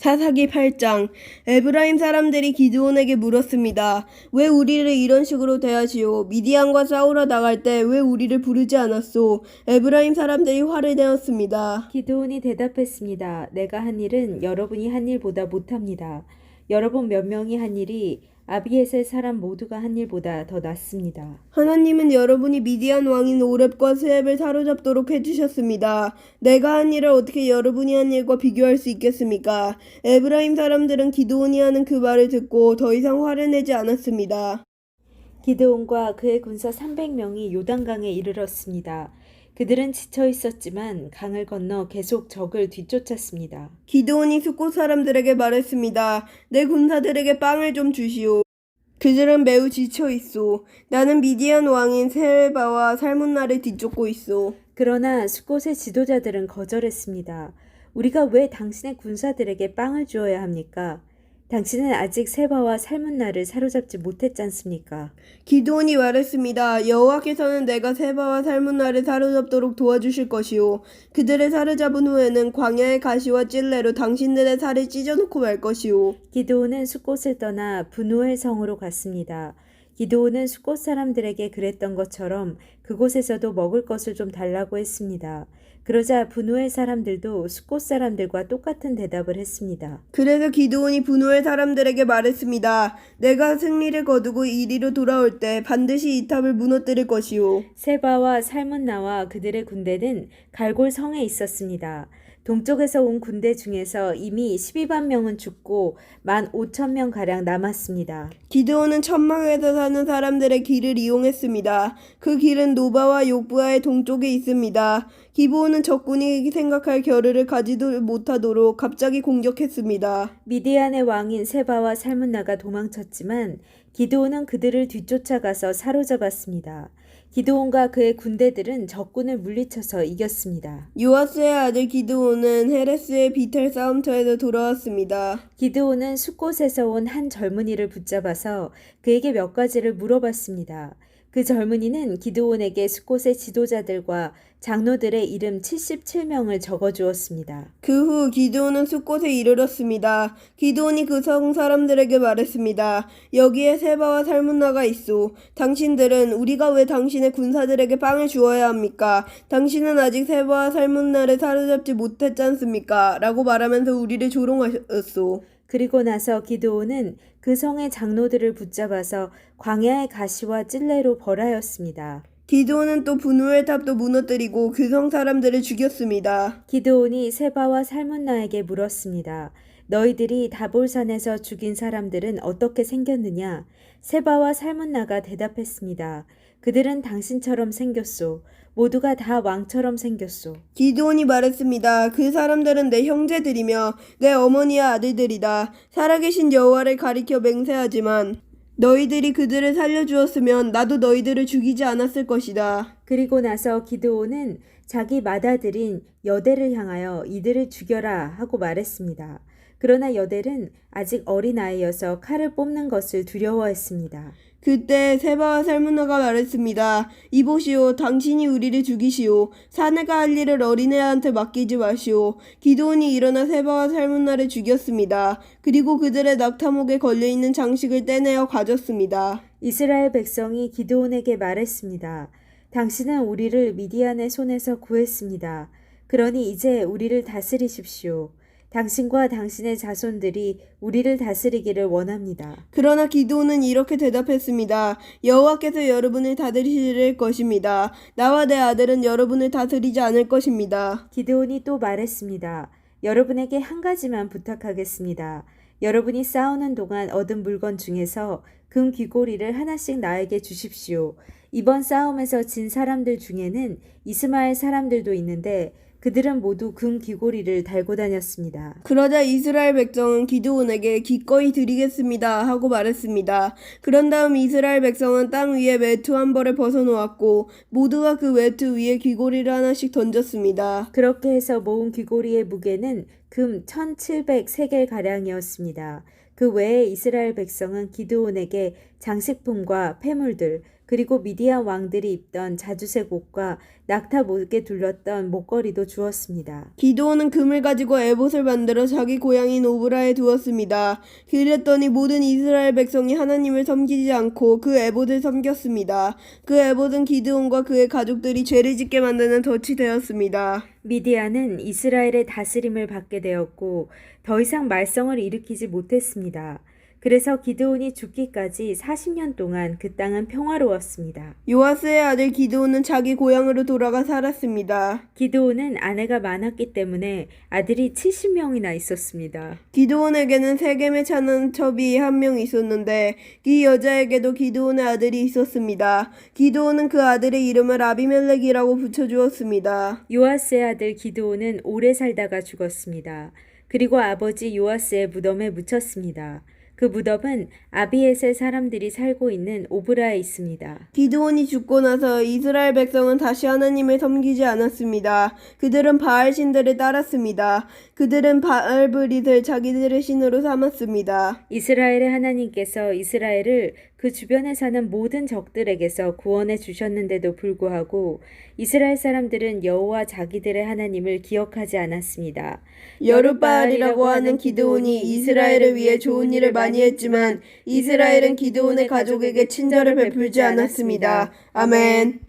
사사기 8장. 에브라임 사람들이 기드온에게 물었습니다. 왜 우리를 이런 식으로 대하시오? 미디안과 싸우러 나갈 때 왜 우리를 부르지 않았소? 에브라임 사람들이 화를 내었습니다. 기드온이 대답했습니다. 내가 한 일은 여러분이 한 일보다 못합니다. 여러분 몇 명이 한 일이 아비에셀 사람 모두가 한 일보다 더 낫습니다. 하나님은 여러분이 미디안 왕인 오렙과 스앱을 사로잡도록 해주셨습니다. 내가 한 일을 어떻게 여러분이 한 일과 비교할 수 있겠습니까? 에브라임 사람들은 기드온이 하는 그 말을 듣고 더 이상 화를 내지 않았습니다. 기드온과 그의 군사 300명이 요단강에 이르렀습니다. 그들은 지쳐 있었지만 강을 건너 계속 적을 뒤쫓았습니다. 기드온이 숫곳 사람들에게 말했습니다. 내 군사들에게 빵을 좀 주시오. 그들은 매우 지쳐 있소. 나는 미디안 왕인 세바와 살문나를 뒤쫓고 있소. 그러나 숫곳의 지도자들은 거절했습니다. 우리가 왜 당신의 군사들에게 빵을 주어야 합니까? 당신은 아직 세바와 살문나를 사로잡지 못했지 않습니까? 기드온이 말했습니다. 여호와께서는 내가 세바와 살문나를 사로잡도록 도와주실 것이오. 그들을 사로잡은 후에는 광야의 가시와 찔레로 당신들의 살을 찢어놓고 말 것이오. 기드온은 숫곳을 떠나 분우엘 성으로 갔습니다. 기드온은 숫곳 사람들에게 그랬던 것처럼 그곳에서도 먹을 것을 좀 달라고 했습니다. 그러자 분우엘 사람들도 숫곳 사람들과 똑같은 대답을 했습니다. 그래서 기드온이 분우엘 사람들에게 말했습니다. 내가 승리를 거두고 이리로 돌아올 때 반드시 이 탑을 무너뜨릴 것이오. 세바와 살문나와 그들의 군대는 갈골 성에 있었습니다. 동쪽에서 온 군대 중에서 이미 12만 명은 죽고 15,000명 가량 남았습니다. 기드온은 천막에서 사는 사람들의 길을 이용했습니다. 그 길은 노바와 욕부아의 동쪽에 있습니다. 기브온은 적군이 생각할 겨를을 가지도 못하도록 갑자기 공격했습니다. 미디안의 왕인 세바와 살문나가 도망쳤지만 기드온은 그들을 뒤쫓아가서 사로잡았습니다. 기드온과 그의 군대들은 적군을 물리쳐서 이겼습니다. 요아스의 아들 기드온은 헤레스의 비텔 싸움터에서 돌아왔습니다. 기드온은 숫곳에서 온 한 젊은이를 붙잡아서 그에게 몇 가지를 물어봤습니다. 그 젊은이는 기드온에게 숫곳의 지도자들과 장로들의 이름 77명을 적어주었습니다. 그 후 기드온은 숫곳에 이르렀습니다. 기드온이 그 성 사람들에게 말했습니다. 여기에 세바와 살문나가 있소. 당신들은 우리가 왜 당신의 군사들에게 빵을 주어야 합니까? 당신은 아직 세바와 살문나를 사로잡지 못했지 않습니까? 라고 말하면서 우리를 조롱하였소. 그리고 나서 기드온은 그 성의 장로들을 붙잡아서 광야의 가시와 찔레로 벌하였습니다. 기드온은 또 분우엘 탑도 무너뜨리고 그 성 사람들을 죽였습니다. 기드온이 세바와 살문나에게 물었습니다. 너희들이 다볼산에서 죽인 사람들은 어떻게 생겼느냐? 세바와 살문나가 대답했습니다. 그들은 당신처럼 생겼소. 모두가 다 왕처럼 생겼소. 기드온이 말했습니다. 그 사람들은 내 형제들이며 내 어머니의 아들들이다. 살아계신 여호와를 가리켜 맹세하지만 너희들이 그들을 살려주었으면 나도 너희들을 죽이지 않았을 것이다. 그리고 나서 기드온은 자기 맏아들인 여델을 향하여 이들을 죽여라 하고 말했습니다. 그러나 여델은 아직 어린아이여서 칼을 뽑는 것을 두려워했습니다. 그때 세바와 살문나가 말했습니다. 이보시오. 당신이 우리를 죽이시오. 사내가 할 일을 어린애한테 맡기지 마시오. 기드온이 일어나 세바와 살문나를 죽였습니다. 그리고 그들의 낙타목에 걸려있는 장식을 떼내어 가졌습니다. 이스라엘 백성이 기드온에게 말했습니다. 당신은 우리를 미디안의 손에서 구했습니다. 그러니 이제 우리를 다스리십시오. 당신과 당신의 자손들이 우리를 다스리기를 원합니다. 그러나 기드온은 이렇게 대답했습니다. 여호와께서 여러분을 다스리실 것입니다. 나와 내 아들은 여러분을 다스리지 않을 것입니다. 기드온이 또 말했습니다. 여러분에게 한 가지만 부탁하겠습니다. 여러분이 싸우는 동안 얻은 물건 중에서 금 귀고리를 하나씩 나에게 주십시오. 이번 싸움에서 진 사람들 중에는 이스마엘 사람들도 있는데 그들은 모두 금 귀고리를 달고 다녔습니다. 그러자 이스라엘 백성은 기드온에게 기꺼이 드리겠습니다 하고 말했습니다. 그런 다음 이스라엘 백성은 땅 위에 외투 한 벌을 벗어놓았고 모두가 그 외투 위에 귀고리를 하나씩 던졌습니다. 그렇게 해서 모은 귀고리의 무게는 금 1700세겔가량이었습니다. 그 외에 이스라엘 백성은 기드온에게 장식품과 폐물들, 그리고 미디안 왕들이 입던 자주색 옷과 낙타 목에 둘렀던 목걸이도 주었습니다. 기드온은 금을 가지고 에봇을 만들어 자기 고향인 오브라에 두었습니다. 그랬더니 모든 이스라엘 백성이 하나님을 섬기지 않고 그 에봇을 섬겼습니다. 그 에봇은 기드온과 그의 가족들이 죄를 짓게 만드는 덫이 되었습니다. 미디안은 이스라엘의 다스림을 받게 되었고 더 이상 말썽을 일으키지 못했습니다. 그래서 기드온이 죽기까지 40년 동안 그 땅은 평화로웠습니다. 요아스의 아들 기드온은 자기 고향으로 돌아가 살았습니다. 기드온은 아내가 많았기 때문에 아들이 70명이나 있었습니다. 기드온에게는 세겜에 사는 첩이 한 명 있었는데 이 여자에게도 기드온의 아들이 있었습니다. 기드온은 그 아들의 이름을 아비멜렉이라고 붙여주었습니다. 요아스의 아들 기드온은 오래 살다가 죽었습니다. 그리고 아버지 요아스의 무덤에 묻혔습니다. 그 무덤은 아비에셀 사람들이 살고 있는 오브라에 있습니다. 기드온이 죽고 나서 이스라엘 백성은 다시 하나님을 섬기지 않았습니다. 그들은 바알 신들을 따랐습니다. 그들은 바알브릿을 자기들의 신으로 삼았습니다. 이스라엘의 하나님께서 이스라엘을 그 주변에 사는 모든 적들에게서 구원해 주셨는데도 불구하고 이스라엘 사람들은 여호와 자기들의 하나님을 기억하지 않았습니다. 여룻바알이라고 하는 기드온이 이스라엘을 위해 좋은 일을 많이 했지만 이스라엘은 기드온의 가족에게 친절을 베풀지 않았습니다. 아멘.